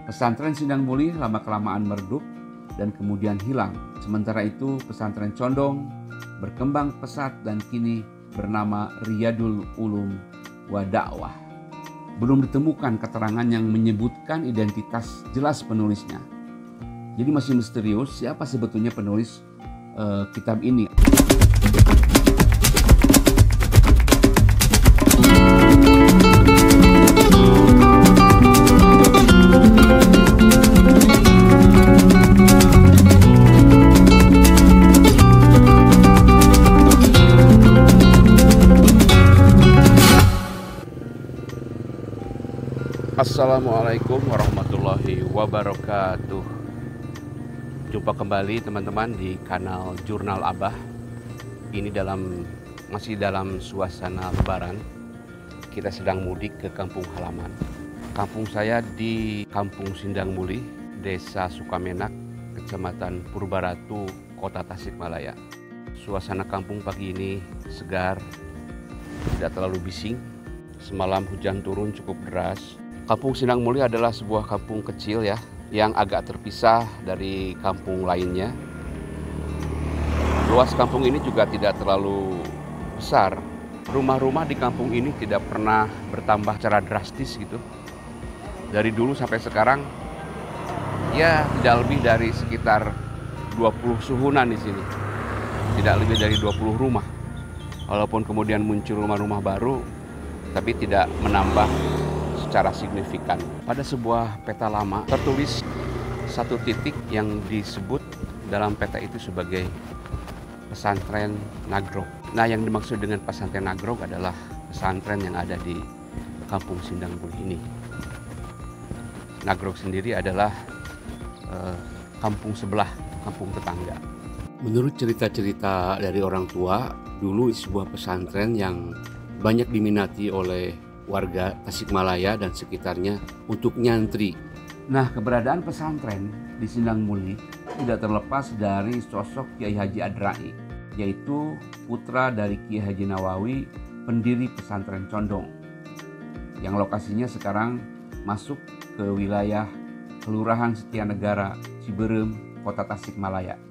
Pesantren Sindang Mulih lama-kelamaan meredup dan kemudian hilang. Sementara itu pesantren Condong berkembang pesat dan kini bernama Riyadul Ulum wa Da'wah. Belum ditemukan keterangan yang menyebutkan identitas jelas penulisnya. Jadi masih misterius siapa sebetulnya penulis kitab ini. Assalamualaikum warahmatullahi wabarakatuh. Jumpa kembali teman-teman di kanal Jurnal Abah. Ini masih dalam suasana lebaran. Kita sedang mudik ke kampung halaman. Kampung saya di Kampung Sindang Mulih, Desa Sukamenak, Kecamatan Purbaratu, Kota Tasikmalaya. Suasana kampung pagi ini segar, tidak terlalu bising. Semalam hujan turun cukup deras. Kampung Sindang Mulih adalah sebuah kampung kecil ya, yang agak terpisah dari kampung lainnya. Luas kampung ini juga tidak terlalu besar. Rumah-rumah di kampung ini tidak pernah bertambah secara drastis gitu. Dari dulu sampai sekarang, ya tidak lebih dari sekitar 20 suhunan di sini. Tidak lebih dari 20 rumah. Walaupun kemudian muncul rumah-rumah baru, tapi tidak menambah secara signifikan. Pada sebuah peta lama tertulis satu titik yang disebut dalam peta itu sebagai pesantren Nagrog. Nah, yang dimaksud dengan pesantren Nagrog adalah pesantren yang ada di Kampung Sindang Mulih ini. Nagrog sendiri adalah kampung sebelah, kampung tetangga. Menurut cerita-cerita dari orang tua, dulu sebuah pesantren yang banyak diminati oleh warga Tasikmalaya dan sekitarnya untuk nyantri. Nah, keberadaan pesantren di Sindang Mulih tidak terlepas dari sosok Kiai Haji Adrai, yaitu putra dari Kiai Haji Nawawi, pendiri pesantren Condong, yang lokasinya sekarang masuk ke wilayah Kelurahan Setianegara, Ciberem, Kota Tasikmalaya.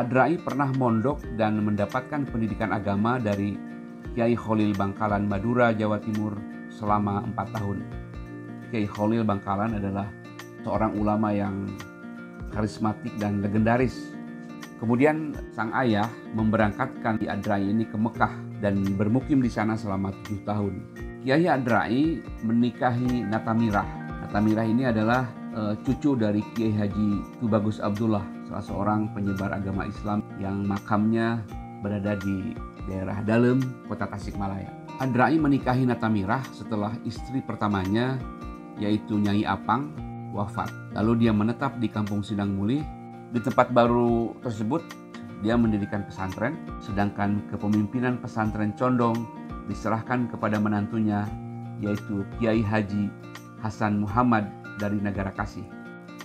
Adrai pernah mondok dan mendapatkan pendidikan agama dari Kiai Kholil Bangkalan, Madura, Jawa Timur selama 4 tahun. Kiai Kholil Bangkalan adalah seorang ulama yang karismatik dan legendaris. Kemudian sang ayah memberangkatkan Kiai Adrai ini ke Mekah dan bermukim di sana selama 7 tahun. Kiai Adrai menikahi Natamirah. Natamirah ini adalah cucu dari Kiai Haji Tubagus Abdullah, salah seorang penyebar agama Islam yang makamnya berada di daerah Dalem, Kota Tasikmalaya. Adrai menikahi Natamirah setelah istri pertamanya, yaitu Nyai Apang, wafat. Lalu dia menetap di Kampung Sindang Mulih. Di tempat baru tersebut, dia mendirikan pesantren, sedangkan kepemimpinan pesantren Condong diserahkan kepada menantunya, yaitu Kiai Haji Hasan Muhammad dari Negara Kasih.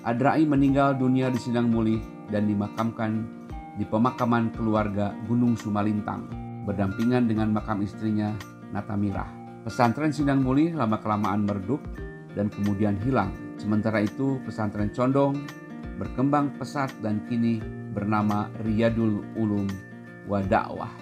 Adrai meninggal dunia di Sindang Mulih dan dimakamkan di pemakaman keluarga Gunung Sumalintang, berdampingan dengan makam istrinya Natamirah. Pesantren Sindang Mulih lama-kelamaan meredup dan kemudian hilang. Sementara itu pesantren Condong berkembang pesat dan kini bernama Riyadul Ulum wa Da'wah.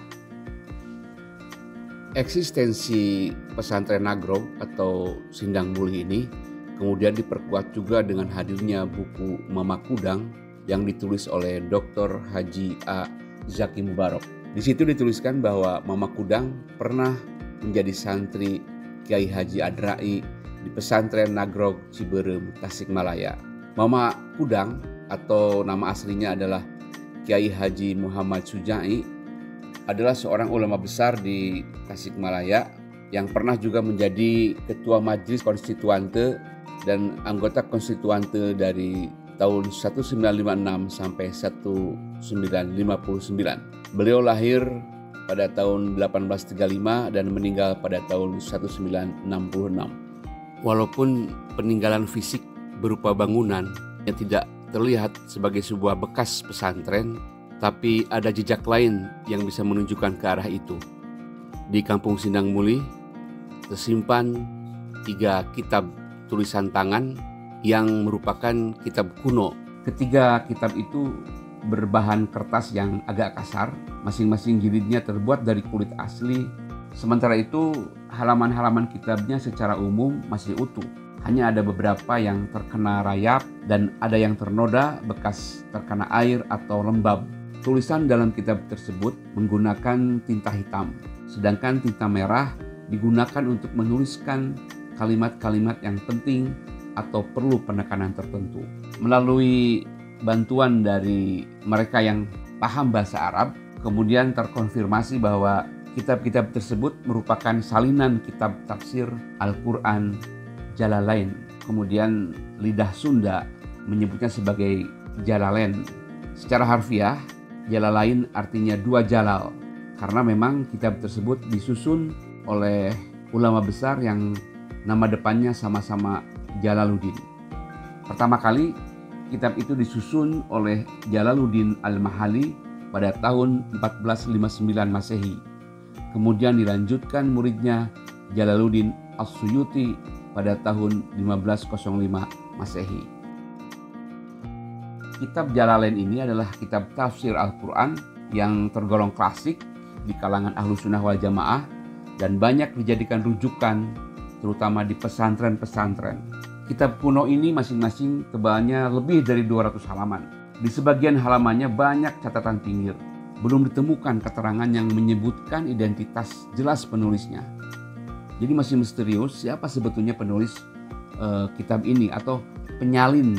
Eksistensi pesantren Nagrog atau Sindang Mulih ini kemudian diperkuat juga dengan hadirnya buku Mama Kudang yang ditulis oleh Dr. Haji A. Zaki Mubarok. Di situ dituliskan bahwa Mama Kudang pernah menjadi santri Kiai Haji Adrai di pesantren Nagrog, Ciberem, Tasikmalaya. Mama Kudang atau nama aslinya adalah Kiai Haji Muhammad Sujai, adalah seorang ulama besar di Tasikmalaya yang pernah juga menjadi ketua majelis konstituante dan anggota konstituante dari tahun 1956 sampai 1959. Beliau lahir pada tahun 1835 dan meninggal pada tahun 1966. Walaupun peninggalan fisik berupa bangunan yang tidak terlihat sebagai sebuah bekas pesantren, tapi ada jejak lain yang bisa menunjukkan ke arah itu. Di Kampung Sindang Mulih tersimpan 3 kitab tulisan tangan yang merupakan kitab kuno. Ketiga kitab itu berbahan kertas yang agak kasar, masing-masing jilidnya terbuat dari kulit asli. Sementara itu halaman-halaman kitabnya secara umum masih utuh. Hanya ada beberapa yang terkena rayap dan ada yang ternoda bekas terkena air atau lembab. Tulisan dalam kitab tersebut menggunakan tinta hitam, sedangkan tinta merah digunakan untuk menuliskan kalimat-kalimat yang penting atau perlu penekanan tertentu. Melalui bantuan dari mereka yang paham bahasa Arab, kemudian terkonfirmasi bahwa kitab-kitab tersebut merupakan salinan kitab tafsir Al-Quran Jalalain. Kemudian lidah Sunda menyebutnya sebagai Jalalain. Secara harfiah, Jalalain artinya dua jalal, karena memang kitab tersebut disusun oleh ulama besar yang nama depannya sama-sama Jalaluddin. Pertama kali kitab itu disusun oleh Jalaluddin Al-Mahali pada tahun 1459 Masehi. Kemudian dilanjutkan muridnya Jalaluddin As-Suyuti pada tahun 1505 Masehi. Kitab Jalalain ini adalah kitab tafsir Al-Quran yang tergolong klasik di kalangan Ahlussunnah wal Jamaah dan banyak dijadikan rujukan terutama di pesantren-pesantren. Kitab kuno ini masing-masing tebalnya lebih dari 200 halaman. Di sebagian halamannya banyak catatan pinggir. Belum ditemukan keterangan yang menyebutkan identitas jelas penulisnya. Jadi masih misterius siapa sebetulnya penulis kitab ini atau penyalin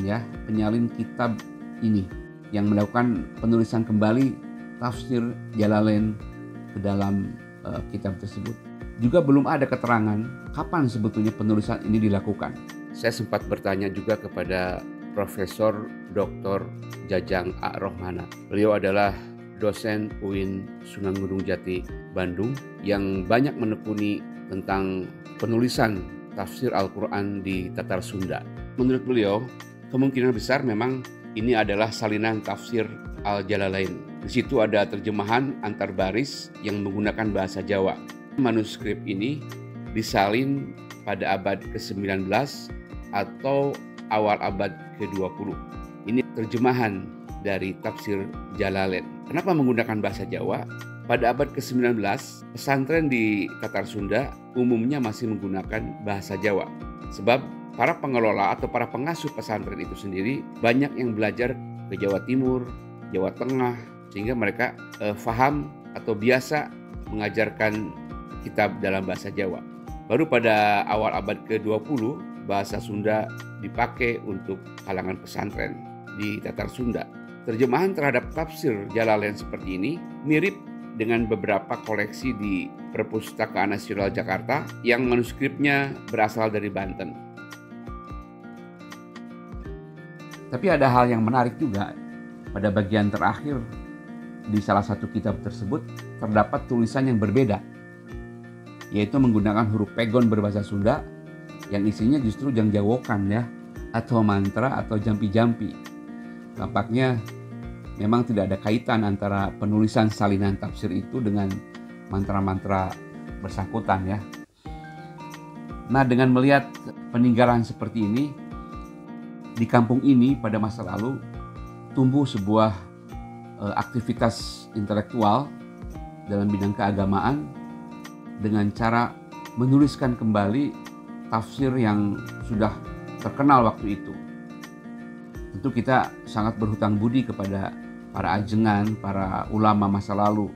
kitab ini yang melakukan penulisan kembali tafsir Jalalain ke dalam kitab tersebut. Juga belum ada keterangan kapan sebetulnya penulisan ini dilakukan. Saya sempat bertanya juga kepada Profesor Dr. Jajang A. Rohmana. Beliau adalah dosen UIN Sunan Gunung Jati, Bandung yang banyak menekuni tentang penulisan tafsir Al-Quran di Tatar Sunda. Menurut beliau, kemungkinan besar memang ini adalah salinan tafsir Al-Jalalain. Di situ ada terjemahan antar baris yang menggunakan bahasa Jawa. Manuskrip ini disalin pada abad ke-19 atau awal abad ke-20. Ini terjemahan dari tafsir Jalalain. Kenapa menggunakan bahasa Jawa? Pada abad ke-19, pesantren di Tatar Sunda umumnya masih menggunakan bahasa Jawa. Sebab para pengelola atau para pengasuh pesantren itu sendiri banyak yang belajar ke Jawa Timur, Jawa Tengah, sehingga mereka faham atau biasa mengajarkan kitab dalam bahasa Jawa. Baru pada awal abad ke-20, bahasa Sunda dipakai untuk kalangan pesantren di Tatar Sunda. Terjemahan terhadap tafsir Jalalain seperti ini mirip dengan beberapa koleksi di Perpustakaan Nasional Jakarta yang manuskripnya berasal dari Banten. Tapi ada hal yang menarik juga. Pada bagian terakhir di salah satu kitab tersebut terdapat tulisan yang berbeda, yaitu menggunakan huruf pegon berbahasa Sunda yang isinya justru jangjawokan atau mantra atau jampi-jampi. Tampaknya memang tidak ada kaitan antara penulisan salinan tafsir itu dengan mantra-mantra bersangkutan Nah, dengan melihat peninggalan seperti ini, di kampung ini pada masa lalu tumbuh sebuah aktivitas intelektual dalam bidang keagamaan dengan cara menuliskan kembali tafsir yang sudah terkenal waktu itu. Tentu kita sangat berhutang budi kepada para ajengan, para ulama masa lalu